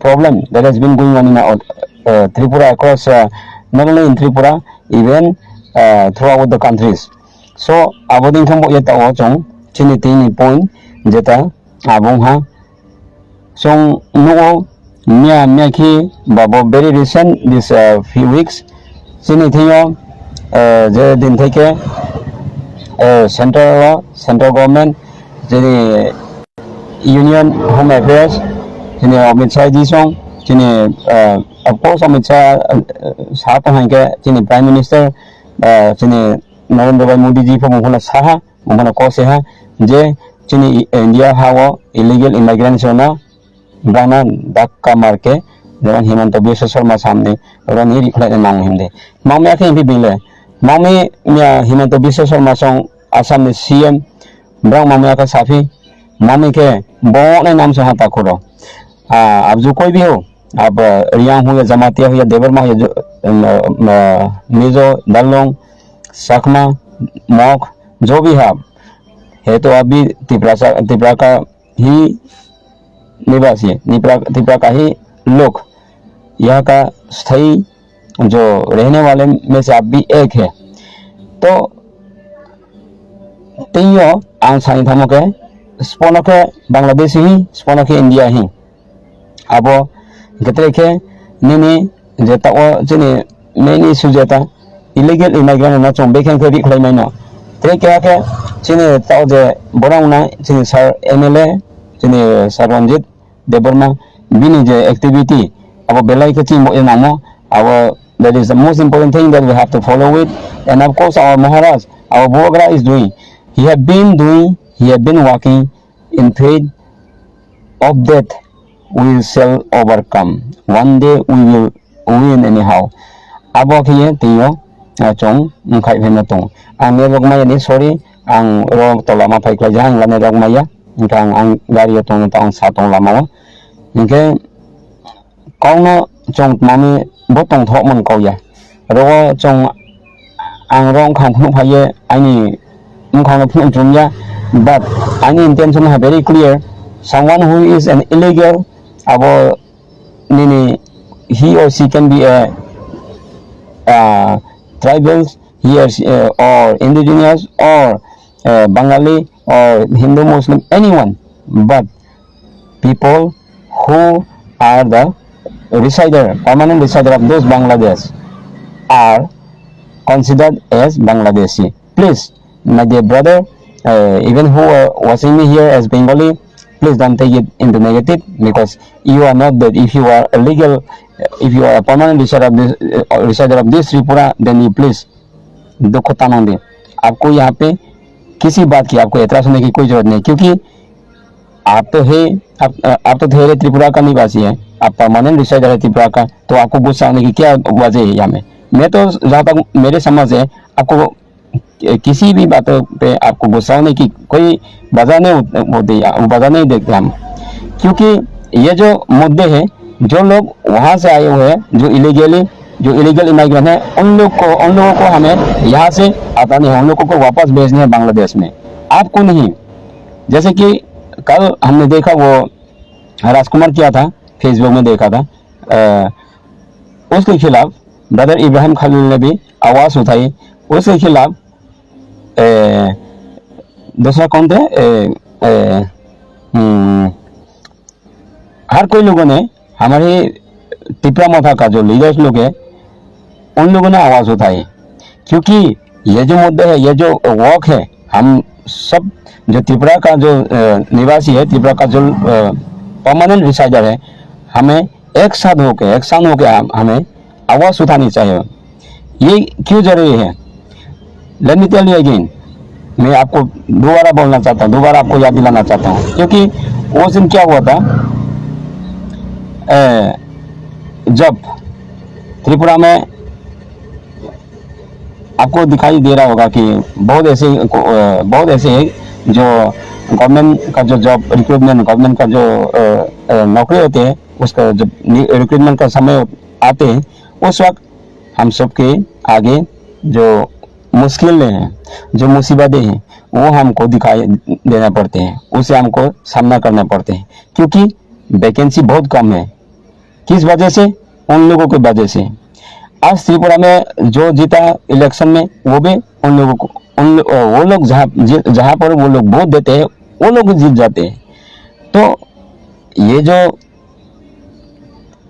problem that has been going on in Tripura, across not only in Tripura, even throughout the countries. So aboding thombo yeta o chong chini tini point jeta abong ha song no mia ki babo very recent this few weeks chini thiyo je din theke central government jeni union home affairs jeni Amit Shah ji song jeni of course Amit Shah sa ko hanke jeni prime minister jeni Narendra Bhai Modi ji for mungkona saha mungkona ko se ha je jeni India hawo illegal immigrants na bana dakka marke jalan Himanta Biswa Sharma samne ron ni reply na himde mame akhe bi bile mame mia Himanta Biswa Sharma song Assam ne CM brang mame aka safi mame ke bo ne नाम से हाथा करो अब जो कोई भी हो अब रियांग हो या जमातिया हो या देवरमा हो या मिजो दलोंग सकमा मोक जो भी है तो अभी त्रिपुरा का ही निवासी त्रिपुरा का ही लोग यहाँ का स्थायी जो रहने वाले में से आप भी एक है तो तीनों आंसानी थमो के स्पोनो के बांग्लादेश ही स्पोनो के इंडिया ही अब गतरे के निनी जेता ओ जने मेनी सुजेता इलीगल इमिग्रेंट ना चों बेखें के भी खलाई माइनो त्रे क्या के जने ताओ जे बोराउना जने सर एमएलए जने सर रंजित देबरमा बिनी जे एक्टिविटी अब बेलाई के टीम ए नामो अब that is the most important thing that we have to follow it. And of course our Maharaj, our Bogra is doing, he have been working in faith of death we shall overcome. One day we will win anyhow. Abo kiye tiyo chong mkai phena tong. Ang nerok maya ni sorry ang ro tolama phai kla jang la nerok maya ngkang ang gari tong tong sa tong lama. Ngke kong no chong mami botong thok mon kau ya. Ro chong ang rong khang phnu phaye ani ngkhang phnu chum ya. But any intention are very clear. Someone who is an illegal, abo nini he or she can be a tribal, he or she, or indigenous or Bengali or Hindu Muslim, anyone. But people who are the permanent resider of those Bangladesh are considered as Bangladeshi. Please, my dear brother, even who are watching me here as Bengali, please don't take it into negative, because you are not that. If you are illegal, if you are a permanent resider of this Tripura, then you please दुख ताना दे. आपको यहाँ पे किसी बात की आपको एतराज होने की कोई जरूरत नहीं, क्योंकि आप तो ठहरे त्रिपुरा का निवासी है, आप परमानेंट रिसाइडर है त्रिपुरा का, तो आपको गुस्सा होने की क्या वजह है यहाँ में. मैं तो जहाँ तक मेरे समझ है आपको किसी भी बात पे आपको गुस्सा होने की कोई वजह नहीं देखते हम, क्योंकि ये जो मुद्दे हैं, जो लोग वहाँ से आए हुए हैं, जो इलीगल इमिग्रेंट हैं, उन लोगों को हमें यहाँ से आता नहीं है, उन लोगों को वापस भेजने हैं बांग्लादेश में, आपको नहीं. जैसे कि कल हमने देखा वो राजकुमार किया था, फेसबुक में देखा था, उसके खिलाफ ब्रदर इब्राहिम खलील ने भी आवाज़ उठाई, उसके खिलाफ दूसरा कौन थे, हर कोई लोगों ने, हमारे त्रिपुरा मथा का जो लीडर्स लोग हैं, उन लोगों ने आवाज़ उठाई, क्योंकि ये जो मुद्दे है, ये जो वॉक है, हम सब जो त्रिपुरा का जो निवासी है, त्रिपुरा का जो परमानेंट रिसाइडर है, हमें एक साथ होके हमें आवाज़ उठानी चाहिए. ये क्यों जरूरी है? Let me tell you again. मैं आपको दोबारा बोलना चाहता हूँ, दोबारा आपको याद दिलाना चाहता हूँ, क्योंकि उस दिन क्या हुआ था, जब त्रिपुरा में आपको दिखाई दे रहा होगा कि बहुत ऐसे जो गवर्नमेंट का जो जॉब रिक्रूटमेंट, गवर्नमेंट का जो नौकरी होते हैं, उसका जब रिक्रूटमेंट का समय आते हैं, उस वक्त हम सबके आगे जो मुश्किलें हैं, जो मुसीबतें हैं, वो हमको दिखाई देना पड़ते हैं, उसे हमको सामना करना पड़ते हैं, क्योंकि वैकेंसी बहुत कम है. किस वजह से? उन लोगों की वजह से। आज त्रिपुरा में जो जीता इलेक्शन में वो भी उन लोगों को, वो लोग जहाँ पर वो लोग वोट देते हैं वो लोग जीत जाते हैं। तो ये जो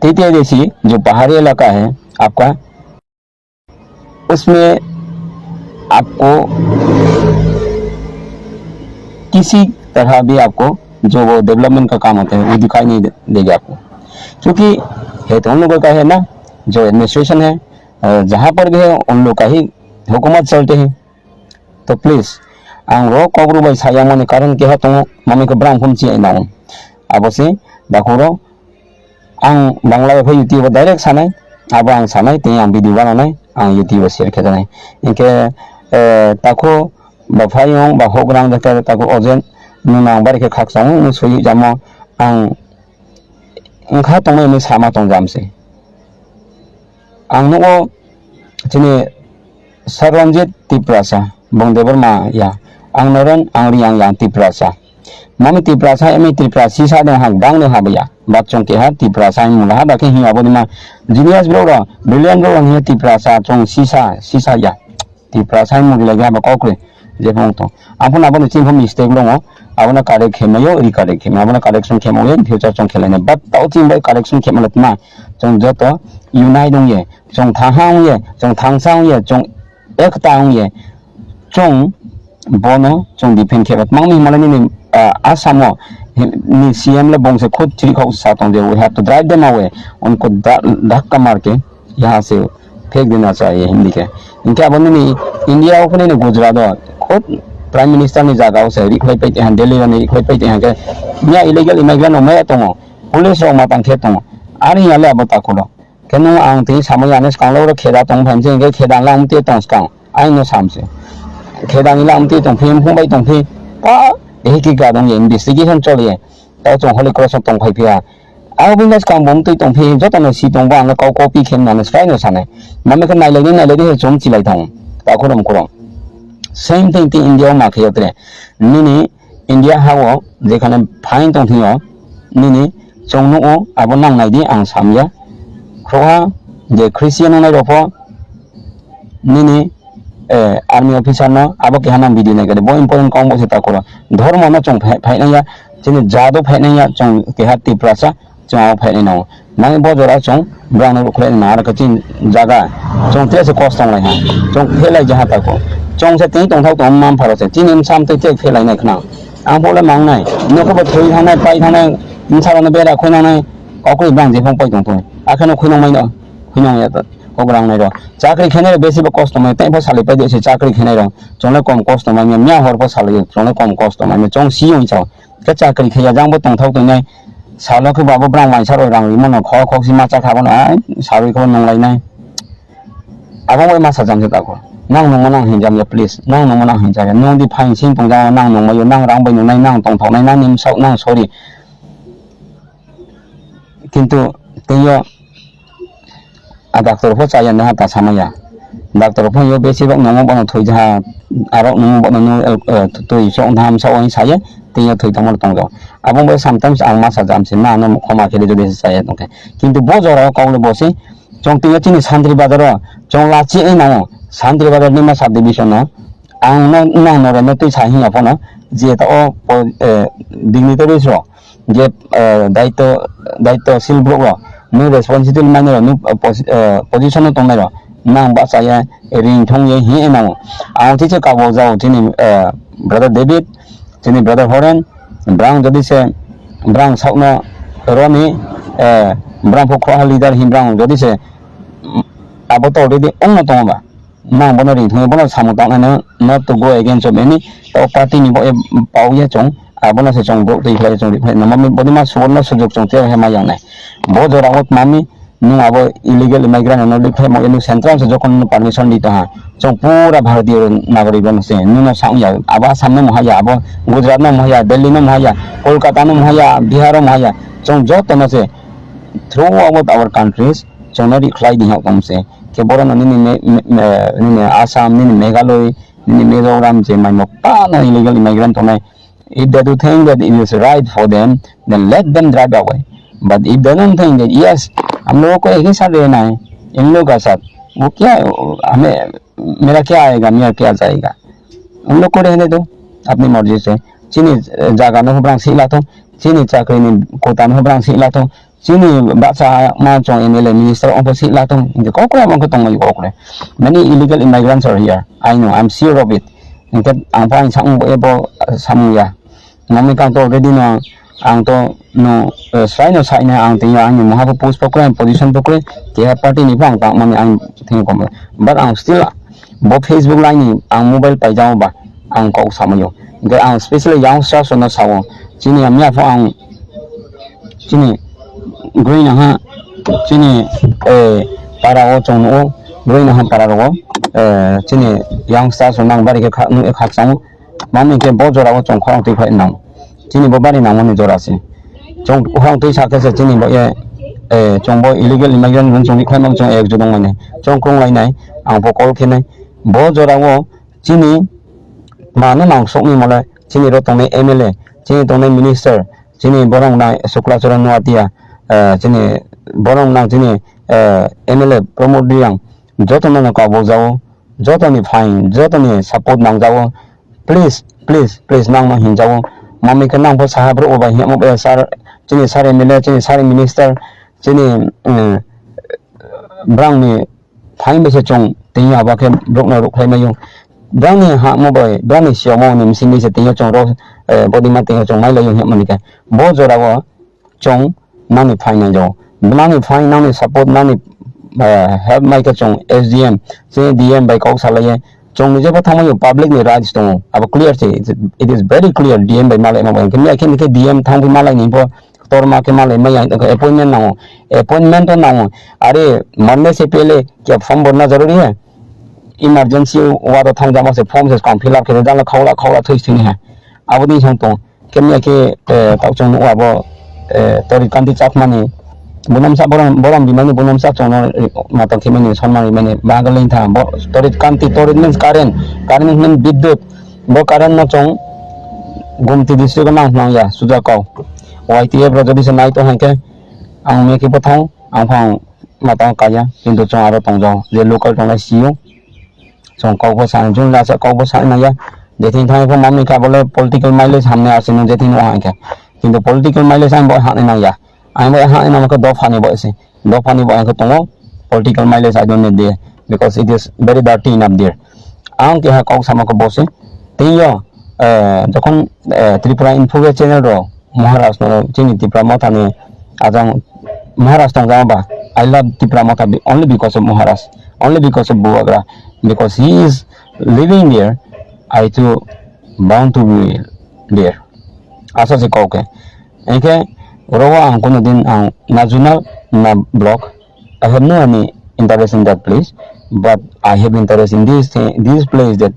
तृतीय देशी जो पहाड़ी इलाका है आपका, उसमें आपको किसी तरह भी आपको जो वो डेवलपमेंट का काम होता है वो दिखाई नहीं देगा आपको, क्योंकि ये तो उन लोगों का है ना, जो एडमिनिस्ट्रेशन है जहाँ पर भी है उन लोग का ही हुकूमत चलते हैं। तो प्लीज आं रो कब्रू बाई साया मने कारण के तो मम्मी को ब्राउन कुम ची ना अब से दाखुरो आं बांग्ला पे यूट्यूब डायरेक्ट सानाय अब आं सानाय ते आं वीडियो बनानाय आं यूट्यूब शेयर खेदानाय इनके ताको बाफायों बा होग्रां जकर ताको ओजेन नुना बारे के खाक सांग नु सोई जामो आं इंखा तंगे में सामा तंग जामसे आं नो जने सररंजित तिप्रासा बंदेबर मा या आं नरन आं रियांग या तिप्रासा मामी तिप्रासा एमे तिप्रासी सा दं हां बांग ने हाबया बाचों के हा तिप्रासा मुला दाके हि आबोनि मा जीनियस ब्रो ब्रिलियंट ब्रो नि तिप्रासा चों सीसा या तिप्रासा मुगि लगा बा कोक्रे जे फोंतो आपुन आबोनि चिंफो मिस्टेक दङ आबोना कारेक्ट खेमयो रि कारेक्ट खेम आबोना करेक्शन खेमयो फ्यूचर चों खेलाने बट ताउचिं बाय करेक्शन खेमलतमा चों जतो यूनाइट दं ये चों थाहां ये चों थांसां ये चों एकता ये चों बोनो चों डिफेंड खेबत मांगनि मालानि आसामो नि सीएम ले बोंग से खुद चिरी खाउ सातों दे we have to drive them away उनको धक्का मार के यहाँ से फेंक देना चाहिए हिंदी के इनके अब इंडिया को नहीं गुजरात खुद प्राइम मिनिस्टर ने जगह से रिख्लाई पैते हैं दिल्ली में रिख्लाई पैते हैं के मिया इलीगल इमिग्रेंट मैं तो पुलिस रो मातंग खे तो आनी याले अब ताकुलो केनो आं ति सामयाने स्कांलो रो खेदा तंग फनसे के खेदा लाम ते तंग स्कां आई नो सामसे खेदा नि लाम ते तंग फेम फंबाय तंग फे पा एही की गादों इन्वेस्टिगेशन चलिए तो जों होली क्रॉस तंग फाइफिया आउ बिनस काम बम तै तंग फे जतन सी तंग बा काउ कॉपी खेमनाने स्काइनो साने ममे के नाइलायदे जों चिलाय थां ताकुरम कुरम सेम थिंग ति इंडिया मा खेयत्रे निनि इंडिया हावो जेखाने फाइन तंग थियो निनि जोंनो आबो नांनायदि आं सामया खोहा जे क्रिश्चियन नाय रफो निनि आर्मी ऑफिसर न आबो के हाना बिदि नाय बो इम्पोर्टेंट काम बसे ताकुरा धर्म न चों फाइनाया जेने जादो फाइनाया चों के हाति प्रासा चों फाइनाय न माने बो जरा चों ब्राउन रुखले नार कचिन जागा चों तेसे कष्ट नाय हा चों फेलाय जहा ताको चों से ति तंग थाव तंग माम फारो से चिनिम साम ते ते फेलाय नाय खना आं बोले मांगनाय नखबो थै थानाय पाइ थानाय इंसारानो बेरा खोनानाय काउकै बां जे फं पाइ तंग तो आखनो खोनाय न खोनाय या कोब्रां नाय रो चाकरी खेने बेसी बो कष्ट मै तै साले पाइ देसे चाकरी खेने रो चोंले कम कष्ट मै म्या हर पो साले चोंले कम कष्ट मै चों सी होई चाव के चाकरी खेया जांबो तंग थाव तंग सालो के बाबो ब्रां माइ सारो रां रिमन ख खसी माचा थाबो न सारो को नंलायनाय आबो मै मासा जामसे ताको नां नंगो नां हिंजाम प्लीज नां नंगो नां हिंजाया नों दि फाइन सिं तंग जा नां नंगो नां रां बै नंनाय नां तंग थावनाय नां निम साव नां सॉरी किंतु तेयो आ डॉक्टर फो चाया ना ता सामया डॉक्टर फो यो बेसे बक नंगो बन थoi जा आरो नंगो बन नो तो इसे धाम साव साये तेयो थoi तंगल तंग आबो बै समटाइम्स आं मासा जामसे ना न खमा खेले जो देसे चाया तंग किंतु बो जरा काउले बसे चों तेयो चिनि सान्द्रि बाजार चों लाची ए ना सान्द्रि बाजार निमा सब डिविजन आं न ना न न तै साहि आपन जे त ओ डिग्निटरीज रो जे दायित्व सिल ब्लक रो नु रेस्पॉन्सिबिलिटी माने नु पोजीशन तो मेरो ना बासाया रिंग थों ये ही ना आं तिचे काबो जाओ तिनि ब्रदर डेविड तिनि ब्रदर हॉरेन ब्राउन जदि से ब्राउन साउनो रोमी ब्राउन फोखा लीडर हि ब्राउन जदि से आबो तो ऑलरेडी ओंनो तोंबा ना बनो रिंग थों बनो सामो ताने not to go against of any तो पार्टी नि पाउ ये चों आबोना से चों ब्लॉक दै चों रिफ्ले नममे बदिमा सुवर्ण सुजोग चों ते हेमा यांनाय बो जरावत मामी नु आबो इलीगल इमिग्रेंट न लिफे मो नु सेंट्रल से जखन परमिशन दी ता चों पूरा भारतीय नागरिक बन से नु न साउया आबा सामने महाया आबो गुजरात न महाया दिल्ली न महाया कोलकाता न महाया बिहार न महाया चों जत न से थ्रू आउट आवर कंट्रीज चों न रिख्लाई दी हम से के बोरो न नि आसाम नि मेघालय नि मिजोरम जे माइनो पाना इलीगल इमिग्रेंट तो if they do think that it is right for them, then let them drive away. But if they don't think that yes, हम लोगों को एक ही साथ रहना है इन लोगों का साथ। वो क्या हमें मेरा क्या आएगा, मेरा क्या जाएगा, उन लोग को रहने दो अपनी मर्जी से। चीनी जागा no berang sila to, चीनी चाकरी ni kota no berang sila to, चीनी बासा ma chong MLA minister on sila to, hindi ko kaya bang kutong may ko. Many illegal immigrants are here. I know, I'm sure of it. Ingkat ang pang sang ebo samuya. Nami kang to already no ang to no sai no sai na ang tiya ang mo ha post po ko position po ko kaya party ni bang tang mami ang thing ko. But ang still bo Facebook line ni ang mobile pa jaw ba ang ko samayo. Ang especially youngsters no sawo. Chini amya fo ang chini green ha chini para o chong o green ha para ro chini youngsters nang bari ke khak sang mami ke bo jora o chong khong ti khai nang chini bo bari nang mo ni jora se chong khong ti sa ke se chini bo ye chong bo illegal immigrant gun chong khai mang chong ek jodong ne chong krong lai nai ang bo kol khe nai bo jora o chini mana nang sok ni mala chini ro tong MLA chini tong minister chini borong na sukla choran nuatia chini borong na chini MLA promote diang joto na ka bo jao joto ni fine joto ni support nang jao please nang ma hin jao mami ka nang bo sahab ro ba hi mo ba sar chini sare MLA chini sare minister chini brang ni fine be se chong tinya ba ke rok na rok khai ma yung brang ni ha mo boy brang ni sio mo ni sin ni se tinya chong ro body ma tinya chong mai la yung hi mani ka bo jora wa chong nani fine jo nani fine nani support nani help mai ka chong SDM se DM by kau sala ye chong ni je ba thama yo public ni rights to ab clear che it is very clear DM by malai ma ba kim ya kin ke DM thang bi malai ni bo tor ma ke malai ma ya appointment to na अरे मरने से पहले क्या form भरना जरूरी है emergency हुआ तो थम जामा से फॉर्म से काम फिल अप के डाल खौला थई थिंग है अब दी छं तो केम के ताचों हुआ बो तोरी कांति चाक माने बुनम सा बोरम बिमानी बुनम सा चोन माता के माने सन्मान माने बागलेन था बो तोरी कांति तोरी मींस करंट मीन विद्युत बो करंट न चों गुमती डिस्ट्रिक्ट ना ना या सुजा को वाईटीएफ रजदी से नाइ तो है के आं मे के पथाऊ आं फां माता काया किंतु चों आरो तंजो जे लोकल तंग सीओ चों को सान जुन ला को सान ना या जेथिन थाय को मम्मी का बोले पॉलिटिकल माइलेज हमने आसिन जेथिन वहां के किंतु पॉलिटिकल माइलेज आं बो हाने ना या आं बो हाने ना को दो फानी बो से दो फानी बो को तंगो political mileage I don't need there because it is very dirty in up there आं के हा को सामा को बोसे तियो जखन त्रिपुरा इन्फो चैनल रो महाराष्ट्र चिनी त्रिपुरा माथाने आजां महाराष्ट्र जाबा I love Tripura Mata only because of Maharashtra, only because of Buagra, because he is living there. I too bound to be there. Asa se kau ke, engke rawa ang kono din ang Najuna na block. I have no any interest in that place, but I have interest in this place that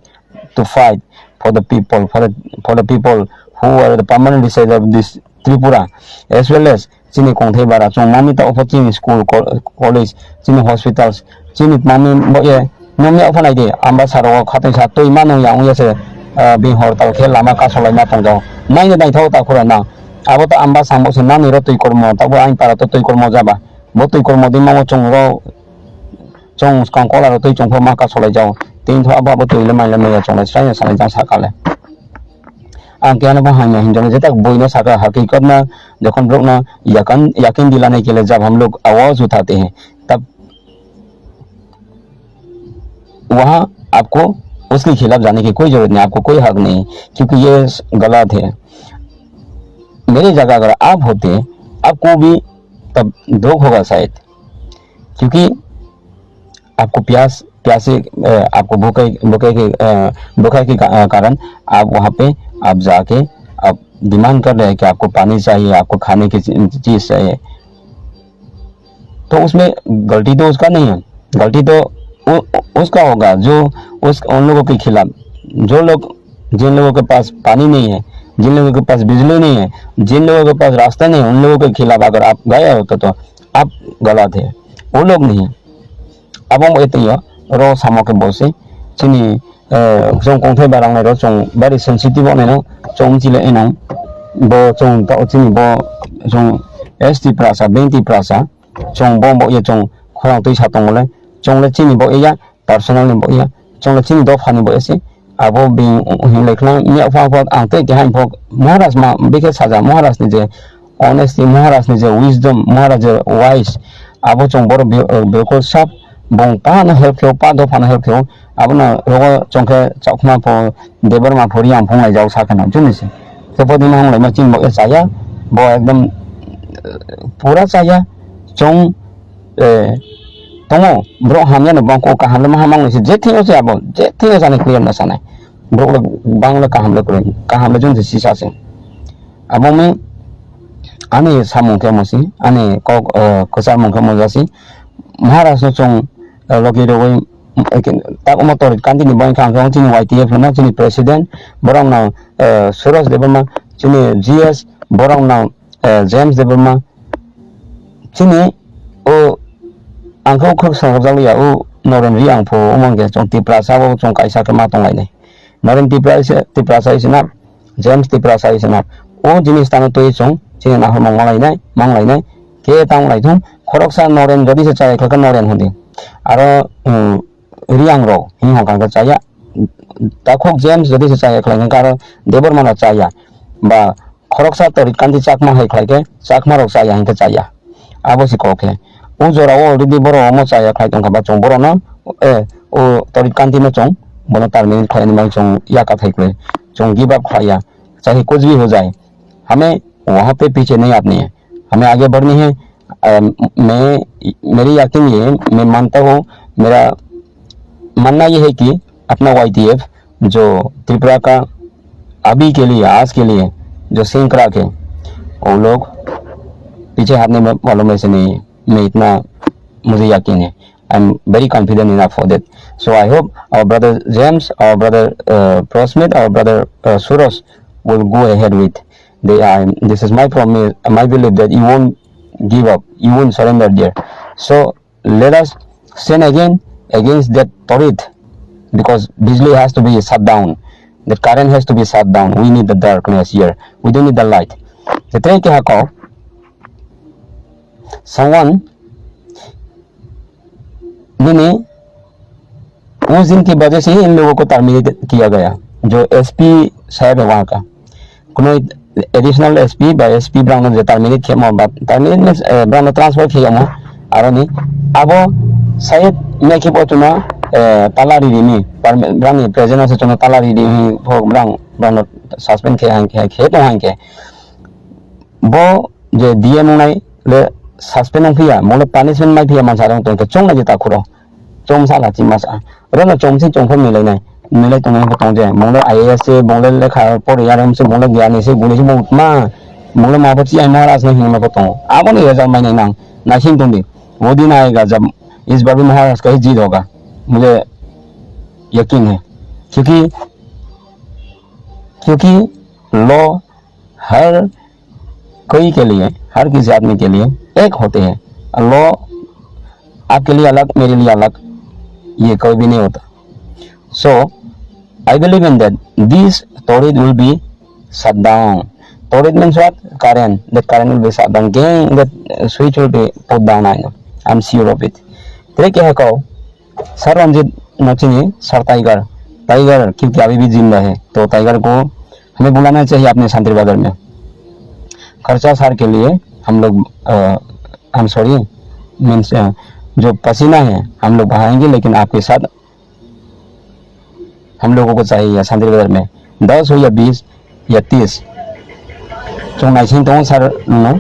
to fight for the people, for the people who are the permanent residents of this Tripura, as well as chini kongthai bara chong mami ta offer chini school college chini hospitals chini mami bo ye nomi offer nai de amba saro khatai sa toi mano yang ye se bi hortal khel lama ka solai na tong jao nai ne dai thau ta khura na abo ta amba sambo se nani ro toi kormo ta bo ain para to toi kormo jaba bo toi kormo din ma chong ro chong skang kola ro toi chong pho ma ka solai jao tin tho aba bo toi le mai le mai chong la sai sa jang sa ka le ang kaya na bahanya Hindu ने तक बोलने सका हकीकत में जखन लोग ना यकीन दिलाने के लिए जब हम लोग आवाज उठाते हैं तब वहाँ आपको उसके खिलाफ जाने की कोई जरूरत नहीं, आपको कोई हक नहीं, क्योंकि ये गलत है। मेरी जगह अगर आप होते आपको भी तब दुख होगा शायद, क्योंकि आपको प्यासे आपको भूखे के कारण आप वहाँ पे आप जाके आप डिमांड कर रहे हैं कि आपको पानी चाहिए, आपको खाने की चीज चाहिए, तो उसमें गलती तो उसका नहीं है, गलती तो उसका होगा जो उन लोगों के खिलाफ, जिन लोगों के पास पानी नहीं है, जिन लोगों के पास बिजली नहीं है, जिन लोगों के पास रास्ता नहीं है, उन लोगों के खिलाफ अगर आप गए होते तो आप गलत है, वो लोग नहीं है। अब हम कहते हैं रो सामो के बोसे चिनी जों कौन बारंग रो जों very sensitive होने ना जों चिले इनाम बो जों तो चिनी बो जों ST Prasa 20 Prasa chong bong bo ye chong khorang tui sa tong le chong le chini bo ya personal ni bo ya chong le chini do phani bo ese abo bing hin le khna mi fa fa ang te ke han phok Maharaj ma bike saja Maharaj ni je honesty Maharaj ni je wisdom Maharaj wise abo chong bor bilkul sap bong pa na help kyo pa do pa na help kyo abo na rogo chong ke chakma po debar ma phori ang phong lai jaw sa kana chuni se so po din hong lai ma chin bo saya bo ekdam pura saya chong tongo bro hamnya no bangko ka hamle ma hamang se je thio se abo je thio sa ne clear na sa ne bro bang la ka hamle jun se sisa se abo me ane samong ke mo si ane ko sa mong ke mo si Maharaj chong logi do we tak motor kanti ni bang kang kang chini YTF na chini president borang na Suras Debarma chini GS borang na James Debarma chini o angkau khuk sa jali ya o noren riang pho omang ke chong tipra sa bo chong kaisa ke ma tong lai ne noren tipra sa isna James tipra sa isna o jinis tan to chong chini na mang lai ne ke tang lai thong khorok sa noren jodi se chai khak noren hodi aro riang ro hi hong kang ka chaya ta khok James jodi se chai khlang ka debar mana chaya ba khorok sa tori kandi chakma hai khlai ke chakma ro chaya hin ka chaya abo si ko ke o jora o already boro mo chaya khai tong ka ba chong boro na o tori kandi no chong bono tar min khai ni mai chong या का thai kle chong give up खाया चाहे कुछ भी हो जाए हमें वहां पे पीछे नहीं आनी है हमें आगे बढ़नी है मेरी यकीन ये मैं मानता हूँ मेरा मानना ये है कि अपना YTF जो त्रिपुरा का अभी के लिए आज के लिए जो सिंक राख है वो लोग पीछे हटने वालों में से नहीं है मैं इतना मुझे यकीन है I'm very confident enough for that. So I hope our brother James, our brother Prosmith, our brother Suros will go ahead with. This is my promise, my belief that you won't give up, you won't surrender there. So let us stand again against that Torit, because Bijli has to be shut down. The current has to be shut down. We need the darkness here. We don't need the light. The three Hako, someone उस दिन की वजह से ही इन लोगों को terminate किया गया जो एसपी साहब है वहाँ का कोई additional SP by SP Brown जो टर्मिनेट किया मो टर्मिनेट में ब्राउन ट्रांसफर किया मो आरोनी अब शायद मैं की बोलूँ तालारी दी ब्राउन प्रेजेंट से चुना तालारी दी वो ब्राउन सस्पेंड किया है खेत वहाँ के वो जो डीएम नहीं ले सस्पेंड नहीं किया मोले पनिशमेंट नहीं किया मानसारों तो चोंग नहीं जिता खुरो चोंग साला चिमासा रोना चोंग से चोंग को मिले तो नहीं बताऊं जे मोले IAS से मोले लेखा पढ़े यार हमसे मोले ज्ञान से बोले से मोले माँ बच्ची महाराज नहीं मैं बताऊं आपको नहीं रजा मैं नहीं ना सिंह तुम भी वो दिन आएगा जब इस बार भी महाराज का ही जीत होगा मुझे यकीन है क्योंकि लॉ हर कोई के लिए हर किसी आदमी के लिए एक होते हैं लॉ आपके लिए अलग मेरे लिए अलग ये कोई भी नहीं होता so I believe in that this Torit will be shut down. Torit means what? Current. That current will be shut down. Again, that switch will be put down. I know. I'm sure of it. ठीक है कहो sir Ranjit नचीनी sir tiger क्योंकि अभी भी जिंदा है तो tiger को हमें बुलाना चाहिए अपने शांति बाजार में खर्चा सार के लिए हम लोग हम सॉरी मीन्स जो पसीना है हम लोग बहाएंगे लेकिन आपके साथ हम लोगों को चाहिए शांति बाजार में 10 हो या 20 या 30 चौंगाइसिंग तो सर नो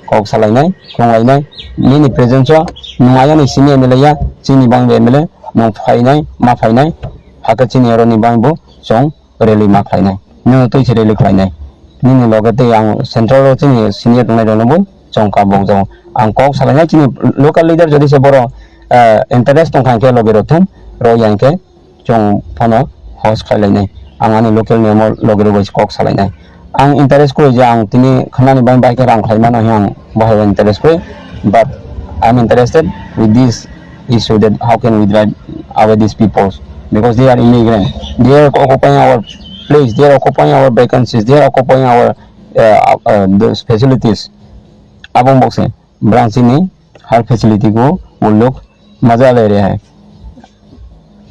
कॉक सलाइनाय चौंगाइनाय मिनी प्रेजेंट जो नुआया नहीं सिने मिलया चीनी बांग बे मिले नो फाइनाय मा फाइनाय हाका चीनी रो नि बांग बो चौं रेली मा फाइनाय नो तो इसे रेली फाइनाय निनि लगते आं सेंट्रल रो चीनी सीनियर दंनाय दंबो चौं का बो जो आं कॉक सलाइनाय चीनी लोकल लीडर जदि से बरो इंटरेस्ट तो खांके लगे रथुम रो यांके चौं फनो होस्ट खालायनाय आं आंनि लोकल नेम लगे रो कॉक सलाइनाय आं इंटरेस्ट को जे आं तिनि खामानि बाय बाय के रां खालायमान आं बाहाय इंटरेस्ट को but I'm interested with this issue that how can we drive away these people because they are immigrant, they are occupying our place, they are occupying our vacancies, they are occupying our those facilities abong boxe branch ni her facility को वो लोग मजा ले रहे हैं,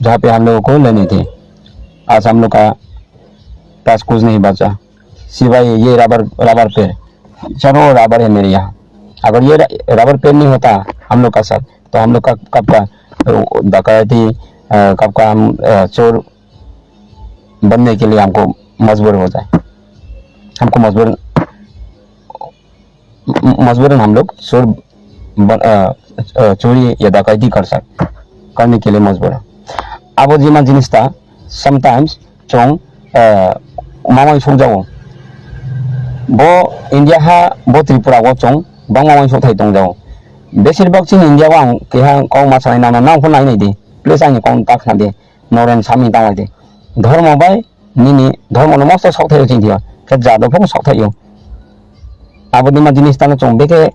जहाँ पे हम लोगों को लेनी थी। आज हम लोग का पास कुछ नहीं बचा सिवाय ये रबर पेड़। चलो रबर है मेरे यहाँ, अगर ये रबर पेड़ नहीं होता हम लोग का साथ, तो हम लोग का कब का डकैती, कब का हम चोर बनने के लिए हमको मजबूर हो जाए, हमको मजबूरन हम लोग चोरी या डकैती करने के लिए मजबूर है। अब जिमा जिनिस था समटाइम्स चों मामाई सो जाओ बो इंडिया हा बो त्रिपुरा वो चों बंग मामाई सो थाई तों जाओ बेसिरभाग चिन इंडिया वां के हा कौ मासाई नाना नाव को नाई दे प्लेस आनि कौन ताक ना दे नोरेन सामी तावाई दे धर्म बाय निनी धर्म न मस्त सौ थाई चिन दिया के जादो फो सौ थाई अब दिमा जिनिस ताना चों बेके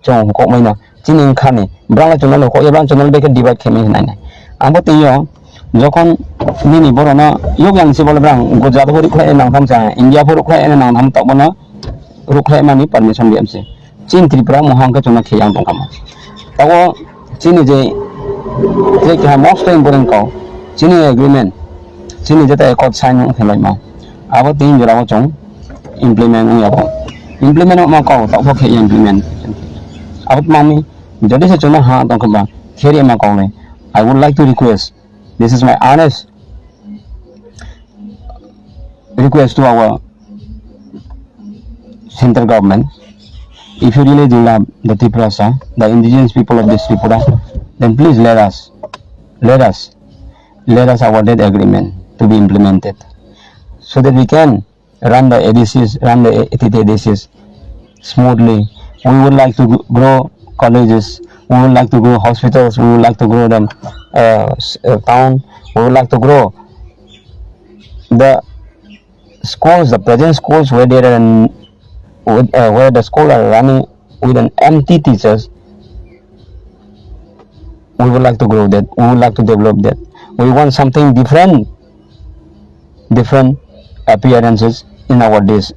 चों को मैना चिन खाने ब्रांला चुनल को एब्रां चुनल बेके डिवाइड खेमे नाई नाई आबो तियो যখন নিনি বড়না ইয়োগান সে বলে ব্রাং গুজরাট হরি খায় নাংথাম চা ইন্ডিয়া ফর খায় নাংথাম তবনা রুখায় মানি পারমিশন দিমছে চীন ত্রিপুরা মহাঙ্ক চনা খেয়াং দंखाम তাও চীন যে যে মোস্ট ইম্পর্টেন্ট কও চীন এগ্রিমেন্ট চীন যেটা একট সাইন খেলাই মা আবো তিন জরাও চং ইমপ্লিমেন্ট উয়াবো ইমপ্লিমেন্ট মা কও তাও খে ইমপ্লিমেন্ট আবো মামি যদি সে চনা হা দंखाम খেরি মা কও নে I would like to request, this is my honest request to our central government. If you really do love the Tripurasa, the indigenous people of this Tripura, then please let us our debt agreement to be implemented, so that we can run the ADCs smoothly. We would like to grow colleges, we would like to grow hospitals, we would like to grow the town, we would like to grow the schools, the present schools where there are where the schools are running with an empty teachers. We would like to grow that, we would like to develop that. We want something different appearances in our these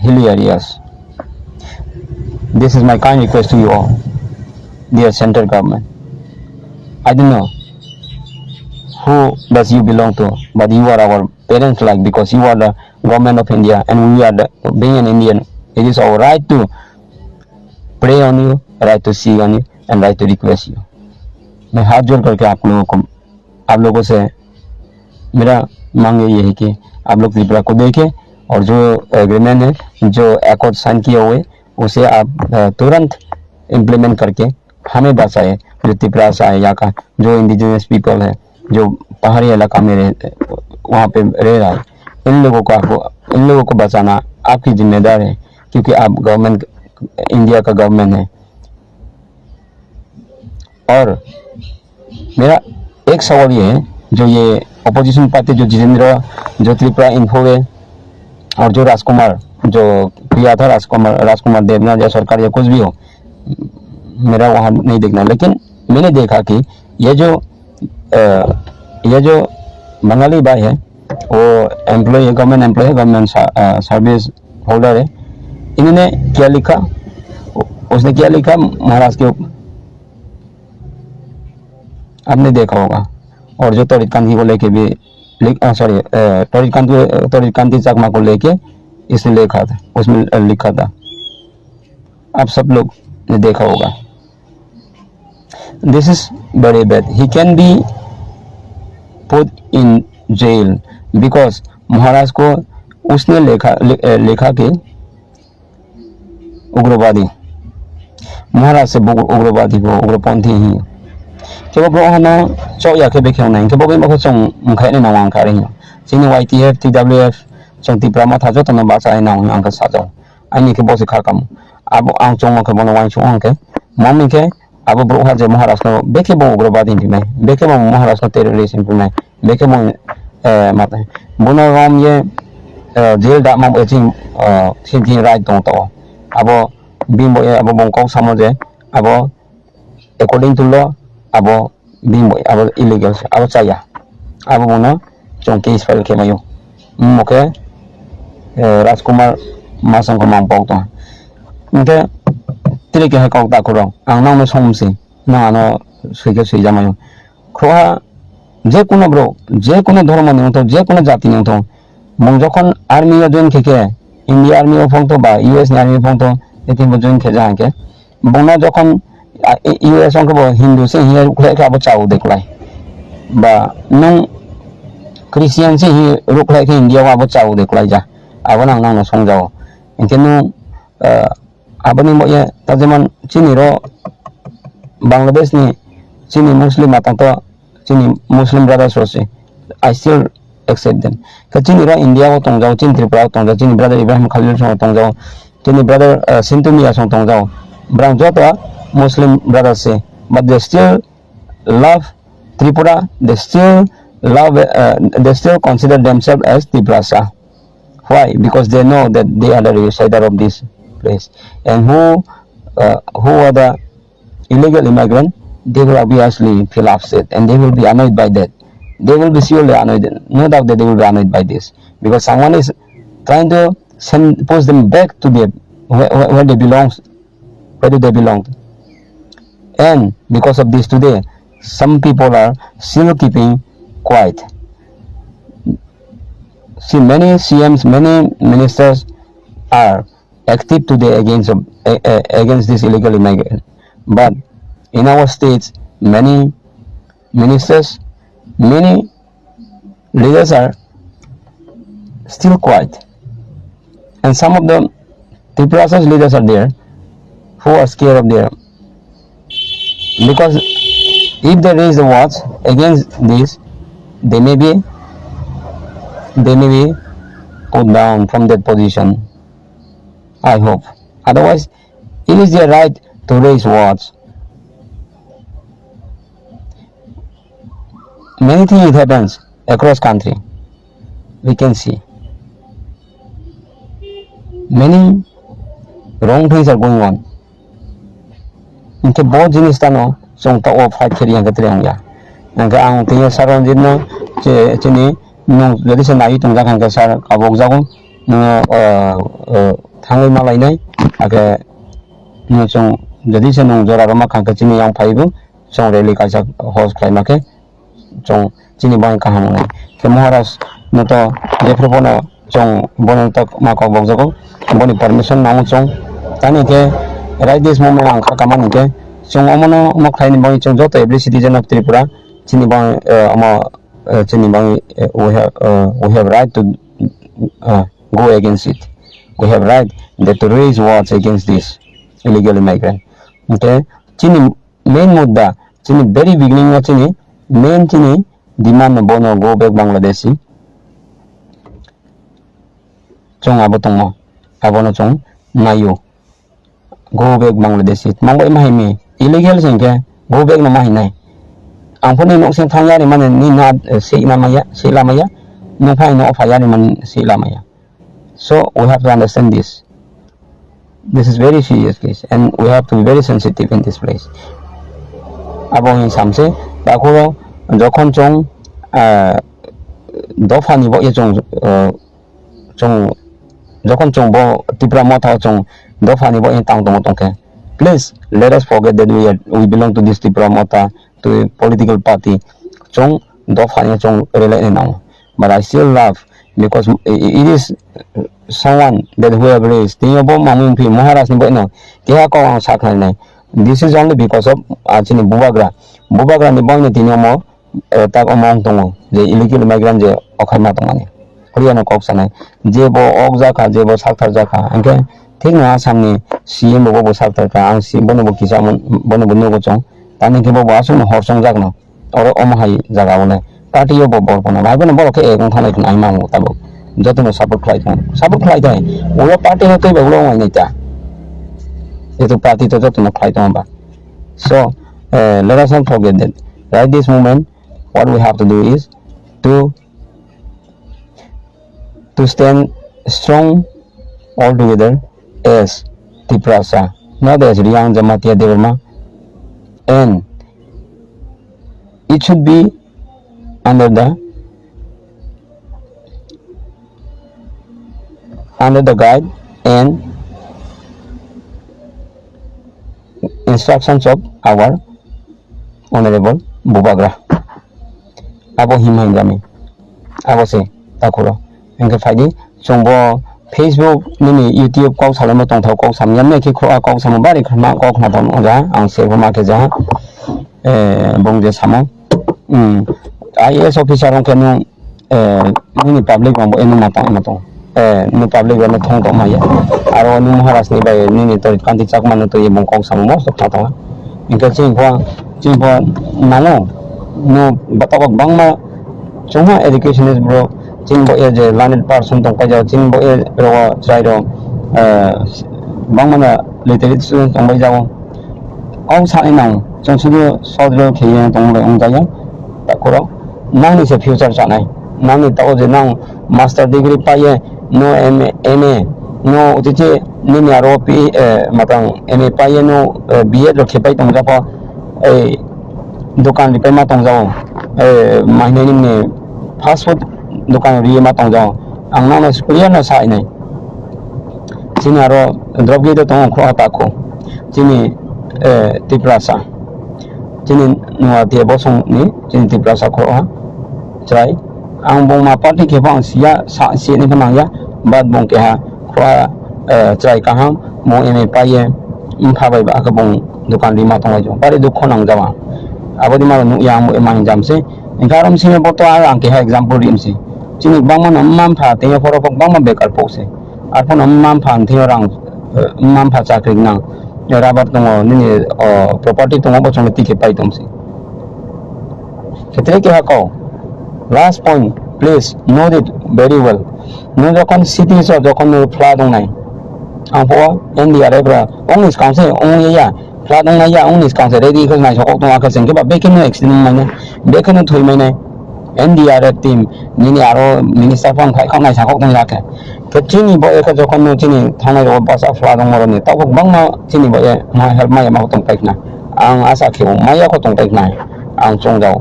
hilly areas. This is my kind request to you all, dear central government. I don't know who does you belong to, but you are our parents, like, because you are the government of India and we are being an Indian. It is our right to pray on you, right to see on you, and right to request you. मैं हाथ जोड़ करके आप लोगों से मेरा मांग ये है कि आप लोग त्रिपुरा को देखें और जो एग्रीमेंट है, जो एकॉर्ड साइन किए हुए, उसे आप तुरंत इम्प्लीमेंट करके हमें बचाए, जो त्रिपुरा से या का जो इंडिजिनियस पीपल है, जो पहाड़ी इलाका में वहाँ पे रह रहा है, इन लोगों को बचाना आपकी जिम्मेदार है, क्योंकि आप गवर्नमेंट, इंडिया का गवर्नमेंट है। और मेरा एक सवाल ये है, जो ये अपोजिशन पार्टी जो जितेंद्र, जो त्रिपुरा इन्फो है, और जो राजकुमार जो किया था, राजकुमार देवनाथ या सरकार या कुछ भी हो, मेरा वहाँ नहीं देखना, लेकिन मैंने देखा कि ये जो बंगाली भाई है, वो employ, government employ, government service holder है। इन्होंने क्या लिखा, उसने क्या लिखा महाराष्ट्र के ऊपर, आपने देखा होगा। और जो तोरित कांति को लेके भी तोरित कांति चकमा को लेके इसने लिखा था, उसमें लिखा था, आप सब लोग ने देखा होगा। This is very bad, he can be put in jail because Maharaj को उसने लिखा कि उग्रवादी, महाराज से उग्रवादी को उग्रपंथी ही केवल ब्रोहना चौ या के बेखेव नहीं केवल बे मखो चों मुखाइने नाव आं खारे हियो सिनि YTF TWF चों तिप्रा मा थाजो तनो बासा आइ नाव आं का साजो आइनि के बोसे खाकाम अब आं चों मखे बनो वाइ चों आं के मम्मी के अब ब्रोहा जे महाराष्ट्र बेखे बो उग्रवादी हिमै बेखे बो महाराष्ट्र टेररिस्ट हिमै बेखे बो माते बुनो रोम ये जेल दा मा एचिं सिंथि राइट दं तो अब बिमो अब बंको समझे अब अकॉर्डिंग टू लॉ अब बिमो अब इलीगल अब चाया अब बुनो चों केस फाइल के मायो मके राजकुमार मासंग को मांग पाउतो मते tiri ke kau tak kurang ang nang no somsi na ano suike sui jamayo kroha je kono bro je kono dharma ni to je kono jati ni to mong jokhon army ya join keke India army o phongto ba US army phongto etin bo join kheja hanke bongna jokhon US ong ko Hindu se hier khle ka bo chau deklai ba nong Christian se hi rukhlai ke India wa bo chau deklai ja abon nang no songjao intenu abani mo ye tajeman chini ro Bangladesh ni chini Muslim atang to chini Muslim brothers rose I still accept them ka chini ro India ko tongjao chin Tripura tongjao chini brother Ibrahim Khalil song tongjao chini brother Sintumia song tongjao brang jota Muslim brothers say but they still love Tripura they still love they still consider themselves as Triprasa. Why? Because they know that they are the resider of this place, and who are the illegal immigrant, they will obviously feel upset and they will be annoyed by that. They will be surely annoyed. No doubt that they will be annoyed by this because someone is trying to push them back to where they belong. Where do they belong? And because of this today, some people are still keeping quiet. See, many CMs, many ministers are active today against this illegal immigration. But in our states, many ministers, many leaders are still quiet. And some of the Tripura's leaders are there who are scared of their because if they raise the words against this, they may be put down from that position. I hope. Otherwise, it is their right to raise words. Many things happens across country. We can see many wrong things are going on. Inke बहुत जिनिस तानो जों ता of fight करिया गतरे आंगा आंगा आं तिया सारन जिनो चेनी नों जदि से नाई तंगा खांगा सार काबोक जागो नो थांगै मालायनाय आगे नो जों जदि से नों जरा रमा खांगा चिनि आं फाइबो जों रेली काजा होस खाइमाके जों चिनि बाय काहामनाय के महाराज न तो जेफ्रो बनो जों बनो तक माको बक जागो बनि परमिशन नाउ जों तानि के right this moment ang kakaman ke जों अमनो म खाइनि बाय जों जत एवरी सिटिजन ऑफ त्रिपुरा चिनि बाय चिनि बाय we have right to go against it. We have right that to raise words against this illegal immigrant. Okay, chini main mudda chini very beginning na chini main chini demand bono go back Bangladeshi chong abotong abono chong nayo go back Bangladeshi mangbai mahimi illegal singke go back no mahinai angponi no sing phangya man ni na se lamaya no phai no phaya ni man se lamaya. So we have to understand this. This is very serious case and we have to be very sensitive in this place. Abong samse bakuro jokhon chong dofani bo ye chong jokhon chong bo Tripura motha chong dofani bo tang tong tongke. Please let us forget that we belong to this Tripura motha, to a political party. Chong dofani chong relate now. But I still love because it is someone that who have raised Maharaj no this is only because of actually Bubagra ni bang ni mo tak omong tongo the illegal immigrant je okhama tongani horiano kok sanai je bo okja kha je bo sakthar jakha anke thik na samni CM bo sakthar ka ang CM bo kisa bono bono go chong tani ke bo asu no horsong jakno oro omahai jaga bone party yo bo bor bono bhai bono bor ke ekong thanai kun ai mamu tabo jotono support khlai dai oya party no tei baglo ngai ta itu party to jotono khlai ba. So let us not forget that right this moment what we have to do is to stand strong all together as Triprasa, not as Riyang Jamatia Devarma, and it should be under the guide and instructions of our honorable Bubagra. Abo himai jami. Abo se takuro. Engke faidi chongbo Facebook nini YouTube kau salama tong thau kau sam yam ne ki kho kau sam bari khma kau khna don oja ang se ma ke ja bong je samo IAS officer ong kenu nini public mambo enu mata nu public wa thong to ma ya aro nu maharaj ni bai nini to kanti chak manu to ye bong kau sam mo sok ta ingka ching pho nalo no batabak bangma chongha education is bro chingbo e je learned person tong ka ja chingbo e ro try ro bangma literate student tong bai jawo ong sa nang chong chu so dro khe tong le ong ja ya ta ko ro nang ni se future cha nai nang ni ta je nang master degree pa ye no MA no je ni ni ro pi matang MA pa ye no BA ro khe pai tong ja pa e dukan di pai ma tong jawo mahne ni fast food dukan ri ma tong jawo ang na school ya na sa nai chini aro drop ge to tong kho ta ko chini tiplasa chini no tie bosong ni chini tiplasa kho ha chai ang bong ma party ke bang sia sa si ni bang ya bad bong ke ha kho chai ka ham mo ene pa ye in kha bai ba ka bong dukan ri ma tong jo pare du kho nang jawa abodi ma nu yang mo emang jam se ingkaram sini boto ang ke example rim si chini bang ma mam pha te foro ko bang ma bekar pose arpon mam pha the rang mam pha cha kring nang rabat tong ni property tong bo chong ti ke pai tom si ketre ke ha ko last point please know it very well no jokon city so jokon fla dong nai ang po India rebra ong is kaunse ong ya fla dong nai ya ong is kaunse ready ko nai sokok tong ka seng ke ba bekin no accident mai ne bekin no thui mai ne India red team nini aro minister phang khai khang nai sakok tong ya ke chini bo e ka jokon no chini thanai ro ba sa fla dong ro ni ta bok bang ma chini bo e ma help mai ma tong pai na ang asa ke ma ya ko tong pai na ang chong jao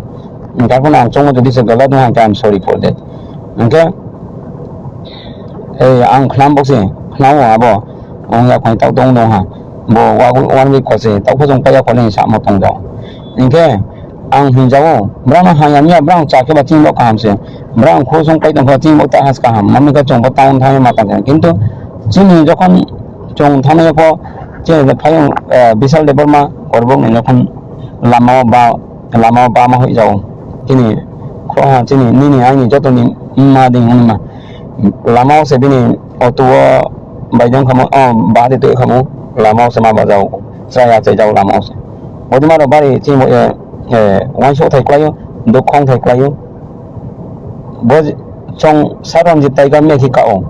ingka ko ang chong jodi se galat no I'm sorry for that ingka ang khlam bo se khlam wa bo ong ya khoi tau dong dong ha bo wa wan week ko se tau ko jong pa ya ko nei sa ma tong jao ingke ang hin jao brang ha ya mya brang cha ke ba ting lo kam se brang kho song pai tong ko ting mo ta has ka ham mami ka chong ba taun thai ma ta kintu chini jokon chong thane ko che le phai bisal level ma korbo ne jokon lama ba ma hoi jao chini kho ha chini ni ai ni joto ni ma ding hun ma lama se bini auto bai jong khamo ba de te khamo lama se ma ba jao sa ya che jao lama se odi ma ro bari chi mo wan so thai kwai do khong thai kwai bo chong saram ji tai ga me ki ka ong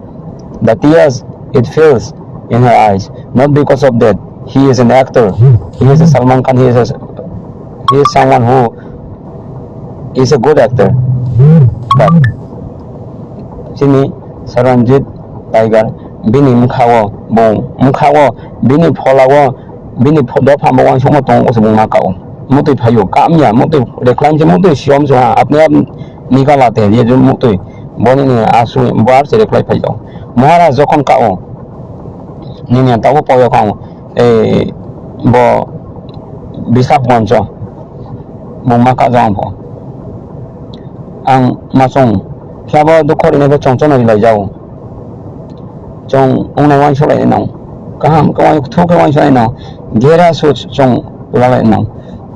the tears it fills in her eyes not because of that he is an actor he is a Salman Khan he is someone who is a good actor but sini Saranjit Tiger bini mukhawo bini pholawo bini phoda phamo wang song tong os bung ma ka ong mutui phayo kam ya mutui recline je mutui siom so apne ap निकालाते हैं ये जो मुक्ति बोनी ने आंसू बाहर से reply पाई जाओ महाराज जोखन का ओ निने ताओ पायो का बो बिसाप मंचो मुमा का जाम हो आं मासों क्याबो दुखोरी ने चोंचो न लाई जाओ चों उना वान सो लाई नाउ कहम कवाई थोक वान सो नाउ गेरा सो चों लाई नाउ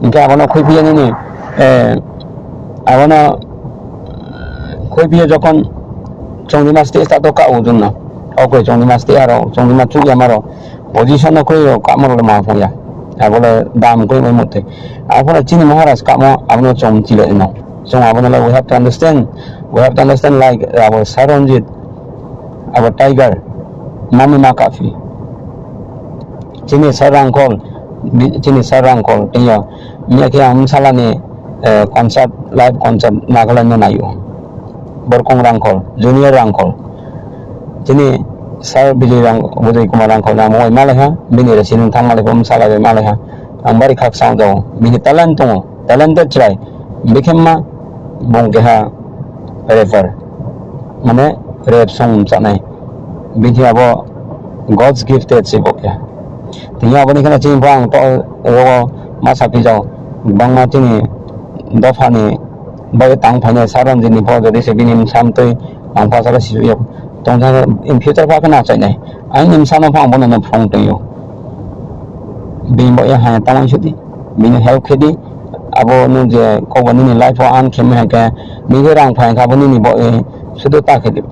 इनके आबनो खोई पिए ने आबनो खोई पिए जखन चोंदिमा स्टेज ता तो का उजुन ना ओके चोंदिमा स्टेज आरो चोंदिमा चुया मारो पोजीशन न खोई कामरो मा फोया आबोले दाम खोई मै मते आबोले चिनी महाराज कामो आबनो चों चिले now so we have to understand like our Saranjit, our tiger, Mami Makafi. Chini sarangkol, tiyo. Miya kaya misala ni concert, live concert, Nagaland na nayo. Berkong rangkol, junior rangkol. Chini sar bili buday kumarangkol na mo malaha, binira sinong tamal ko misala malaha. Ang bari kak sound daw, bini talented try. Bikin ma bongkeha rapper mane rap song chane bithi abo God's gifted se bokya Tinggal apa ni kena cing bang to rogo masa pijau bang ma cing dofa ni bagai tang phane saran jini pho jadi sebini sam toi ang pha sara siu yo tong ja in future pha kana chai nai ai nim sam na phang bon na phang to yo bin bo ya ha ta mang shuti bin help khedi abo nu je ko bani ni life an khem ha ka ni ge rang phang ka bani ni bo sudo ta khedi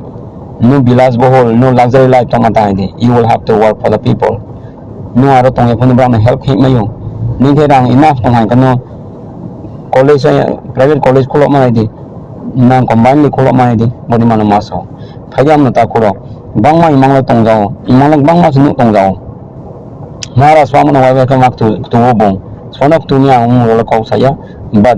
no bilas bohol no luxury life tamata ide you will have to work for the people no aro tong e phone bra na help khit mayo ni ge rang enough tong han kano college private college kholo ma ide nang combine ni kholo ma ide boni mana maso phajam na ta kholo bangma imang la tong jao imang la bangma sunu tong jao mara swam na wa ka mak tu bong sonak tu nya la ko saya but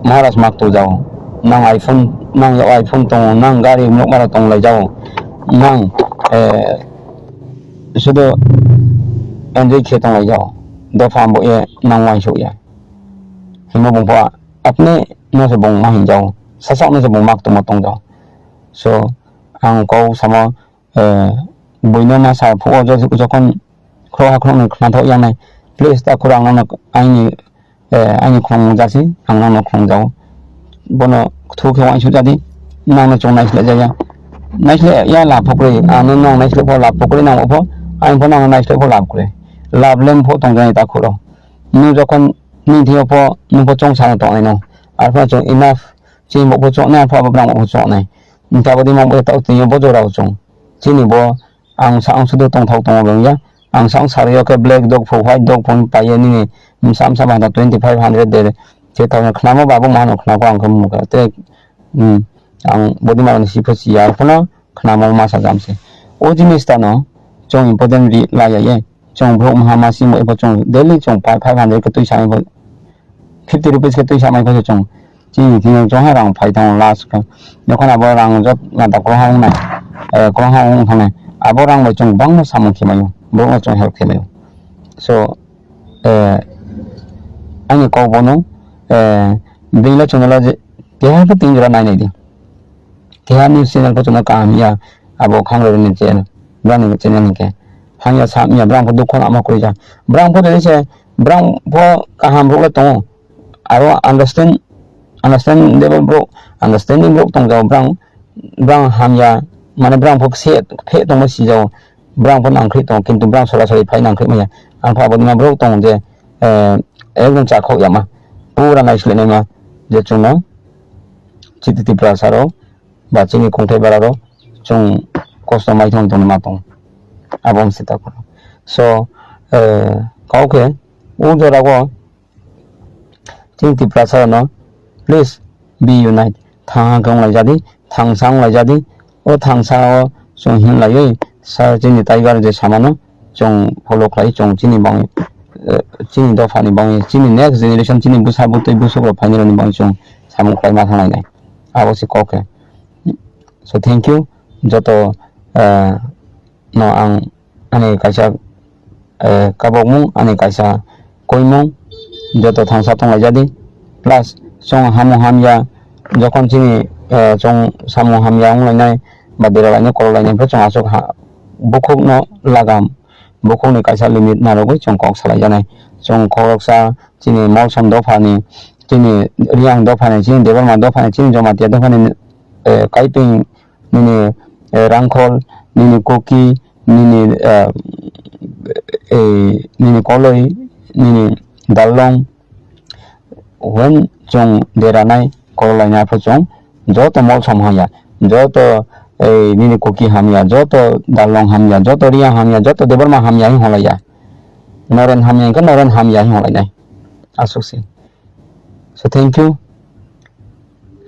maras mak tu jao nang iPhone nang yo iPhone tong nang gari mok mara tong lai jao nang sudo Android khe tong lai jao do pham bo ye nang wai shu ye himo bong pa apne no se bong ma hin jao sasak no se bong mak tu ma tong jao so ang ko sama boino ma sa phu jo jokon khro ha khro na tho yang nai please ta kurang na ai khong jasi ang na khong jao bono thu ke wai shu jadi nang na chong nai sle ja nai sle ya la phokre an nang nai sle pho la phokre nang pho ai pho nang nai sle pho la kre la blem pho tong jai ta khoro nu jokon ni thio pho nu pho chong sa to ai no ar pho chong enough chi mo pho chong na pho ba brang mo chong nai ni ta ba di mo ta ti yo bo jo ra chong chi ni bo ang sa ang su do tong thau tong bang ya ang sang sa yo ke black dog pho white dog pho pa ye ni sam sa ba 2500 de che ta khna mo ba bo ma no khna ko ang kham ka te ang bodi ma ni si pho si ya pho no khna mo ma sa jam se o jinis ta no chong important ri la ya ye chong bro ma ma si mo e pho chong daily chong 500 ka tui sa mai pho 50 rupees ka tui sa mai pho chong chi thì chong ha rang phai thang last ka no khana bo rang jot na ta ko hang na ko hang thang na abo rang mo chong bang mo sam ki mai bo mo chong help ki mai so anh có vô nó đây là chúng nó là cái hai cái tiếng ra này này đi cái hai new channel có chúng nó cảm ya abo khang rồi nên channel ra nên channel này cái hàng ya sam ya brang có duk khona ma kuri ja brang có đấy se brang có cả ham ro là to aro understand level bro understanding bro tong ga brang ham ya mana brang phok se phe tong ma si jo brang pon ang khri tong kin tu brang sola sari phai nang khri ma ya ang pha bo ma bro tong je ekdom cha khok ya ma pura nai sle ne ma je chung no chititi prasa ro ba chini khong thai bara ro chung custom mai thong tong ma tong abom se ta ko so ko ke u jo ra ko chititi prasa no please be unite thang gong lai jadi thang sang lai jadi o thang sa o chung hin lai ye sa chini taigar je samano chung follow khai chung chini bang chini do phani bang chini next generation chini busa bu toi buso ko phani ni bang chung samu khai ma thang lai abo si ko ke so thank you joto no ang ane kaisa kabok mung ane kaisa koimung joto thang sa thong lai jadi plus chung hamu hamya jokon chini chung samu hamya ong lai nai badira lai ne ko lai ne pho chung asok ha bukhuk no lagam bukhuk ni kaisa limit na ro chung kok salai janai chung khorok sa chini mol som do phani chini riang do phani chini debar ma do phani chini joma tia do phani kaiping nini rangkhol nini koki nini nini koloi nini dalong when chung deranai korolai na pho chung joto mol som haya joto nini koki hamya joto dalong hamya joto riang hamya joto debar ma hamya hi holaya noren hamya ka noren hamya hi holai nai asuk se so thank you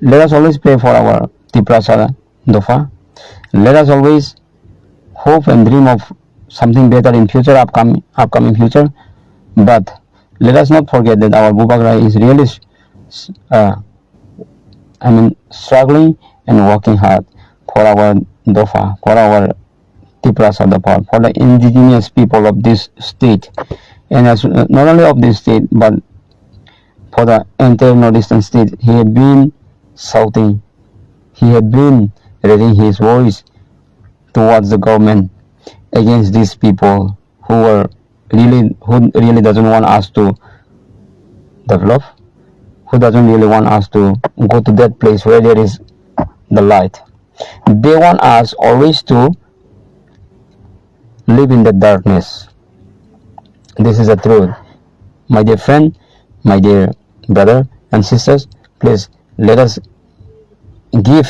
let us always pray for our tiprasara dofa let us always hope and dream of something better in future upcoming future but let us not forget that our Bubagra is really struggling and working hard for our dofa, for our tiprasa dofa, for the indigenous people of this state, and as not only of this state but for the entire northeastern state. He had been shouting, he had been raising his voice towards the government against these people who really doesn't want us to develop, who doesn't really want us to go to that place where there is the light. They want us always to live in the darkness. This is the truth. My dear friend, my dear brother and sisters, please let us give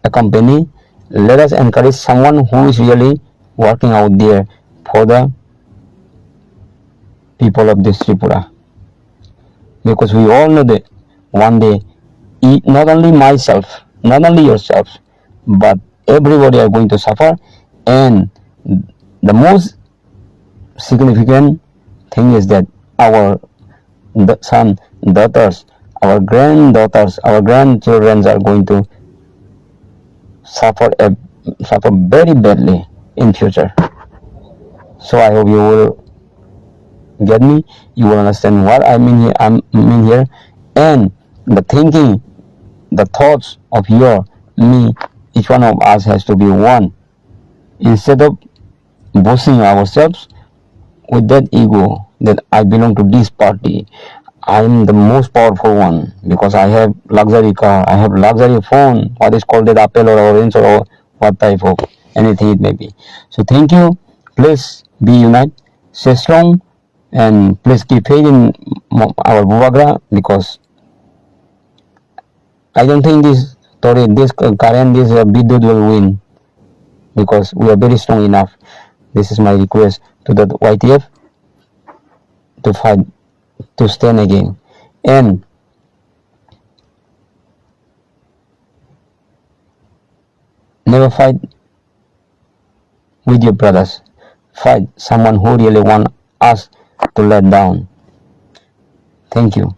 a company, let us encourage someone who is really working out there for the people of this Tripura. Because we all know that one day, not only myself, not only yourself, but everybody are going to suffer. And the most significant thing is that our son, daughters, our granddaughters, our grandchildren are going to suffer very badly in future. So I hope you will get me, you will understand what I mean here, and the thinking, the thoughts of me, each one of us has to be one. Instead of boasting ourselves with that ego that I belong to this party, I am the most powerful one because I have luxury car, I have luxury phone, what is called that Apple or Orange or what type of anything it may be. So thank you. Please be united, stay strong, and please keep faith in our Buvagra, because I don't think this current Bidud will win, because we are very strong enough. This is my request to the YTF to fight, to stand again, and never fight with your brothers. Fight someone who really want us to let down. Thank you.